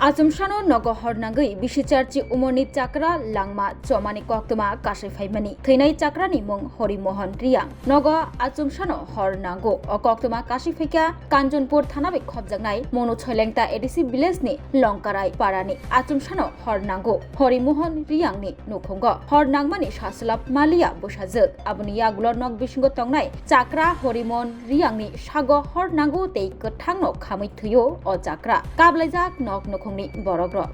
Asumshano nogo hornangui bisicharchi umoni chakra langma chomani koktoma kashifaimani thinai chakrani mung Hori Mohan Riang nogo asumshano hornango o koktoma kashifika Kanjunpur thanabe khobjangnai mono cholengta edisi village ni longkarai parani asumshano hornango Hori Mohan Riang ni nukhongo hornangmani saslap malia bosajak aboni yagulo nog bisingo tongnai chakra Hori Mohan Riang ni sago hornango tei kothangno khamui thuyo o chakra kablaijak nog nukhongni borogro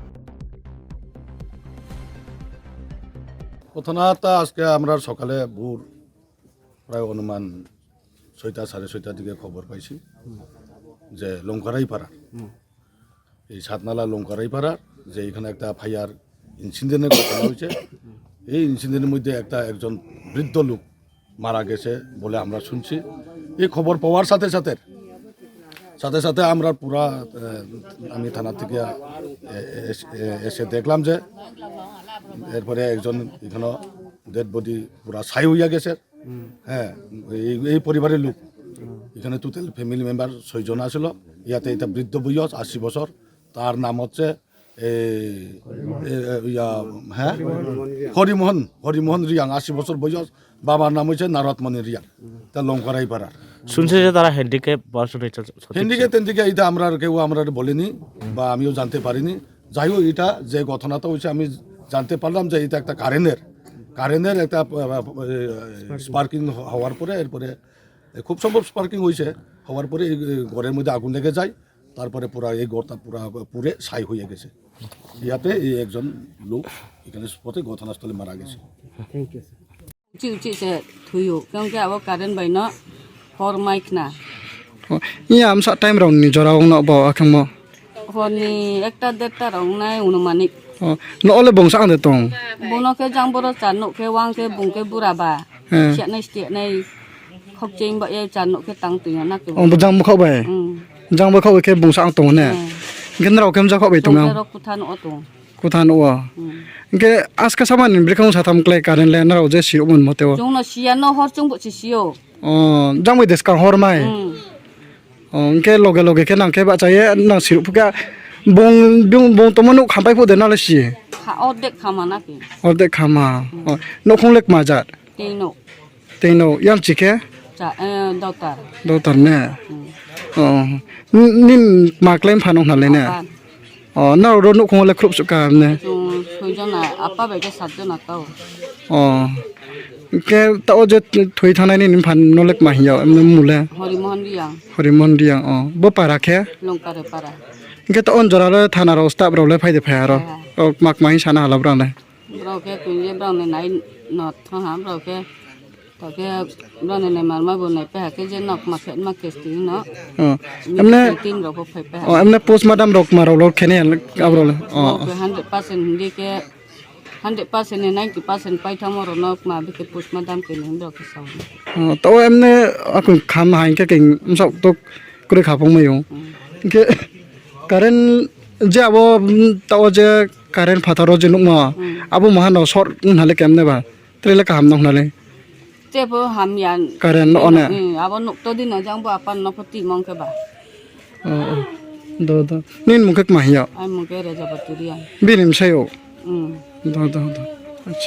প্রথমটা আজকে আমরা সকালে ভোর প্রায় অনুমান ৬টা সাড়ে ৬টার দিকে খবর পাইছি যে লঙ্কারাইপাড়া এই সাতনালা লঙ্কারাইপাড়া যে এখানে একটা ফায়ার ইনসিডেন্টের ঘটনা হয়েছে এই ইনসিডেন্টের মধ্যে একজন বৃদ্ধ লোক মারা গেছে বলে আমরা শুনছি এই খবর পাওয়ার সাথে সাথে আমরা পুরা আমি থানা থেকে এসে দেখলাম যে এরপরে একজন এখানে ডেড বডি পুরা ছাই হইয়া গেছে হ্যাঁ এই পরিবারের লোক এখানে টোটাল ফ্যামিলি মেম্বার 6 জন আসছিল ইয়াতে এটা বৃদ্ধ বয়স 80 বছর তার নাম হচ্ছে হ্যাঁ হরিমোহন রিয়াং 80 বছর বয়স বাবার নাম হচ্ছে নারদমণি রিয়াং তা লঙ্কারাইপাড়ার শুনছি যে তারা হ্যান্ডিক্যাপ হ্যান্ডিক্যাপ এটা আমরা কেউ আমরা বলিনি বা আমিও জানতে পারিনি যাই হোক এটা যে ঘটনাটা হয়েছে আমি জানতে পারলাম যে এটা একটা কারেন্টের একটা স্পার্কিং হওয়ার পরে এরপরে খুব সম্ভব স্পার্কিং হয়েছে হওয়ার পরে এই ঘরের মধ্যে আগুন লেগে যায় তারপরে পুরা এই ঘরটা পুরে ছাই হয়ে গেছে ইয়াতে এই একজন লোক এখানে স্পটে ঘটনাস্থলে মারা গেছে am sa time round ni jora ong no ba akhang mo honi ekta deta rong nai unumanik no ole bong sang de tong bono ke jang boro chan no ke wang ke bung ke bura ba sia nai stia nai khop ching ba ye chan no ke tang tu na ke ong jang mo khau ba jang mo khau ke bong sang tong ne gen raw kem ja khau ba tong ro kuthan o tu kuthan o ke aska saman brikang sa tham klai karen le na raw je si mon mo te o jong no sia no hor chung bo si sio jang mo des ka hor mai ke loge ke nang ke ba chaye nang siru puka bong to manu khampai pu de na le si kha odek khama na ke odek khama no khong lek ma jar te no yam chike cha dautar ne nin ma claim phanong na le ne na ro no khong le khrup su ka ne soi jona apa ba ke sat jona tao ke ta o je thoi thanai ni nim phan no lek ma hiya mule Hori Mohan Riang bo para khe longkare para ke ta on jora le thana ro staff ro le phai de phaya ro mak mai sana hala bra ne bro ke kunje bro ne nai not ha bro ke ta ke bro ne mar ma bo ne pe ha ke je nok ma khet ma ke sti no emne tin ro bo phai pe emne postmortem rok ma ro khene abro le 100% ndi ke 100% ne 90% pai thamo ro nok ma bi ke postmortem ke ne ro ke sau to emne akun kham hain ke king sok to kure khapong mai yo ke karen je abo to je karen phatharo je nukma abo mahano sor nale kemne ba trele kam nok nale te bo ham yan karen no ne abo nuk to din jang bo apan no photi mong ke ba do nin mukek ma hiya ai mong ke re jabaturia binim sayo do acha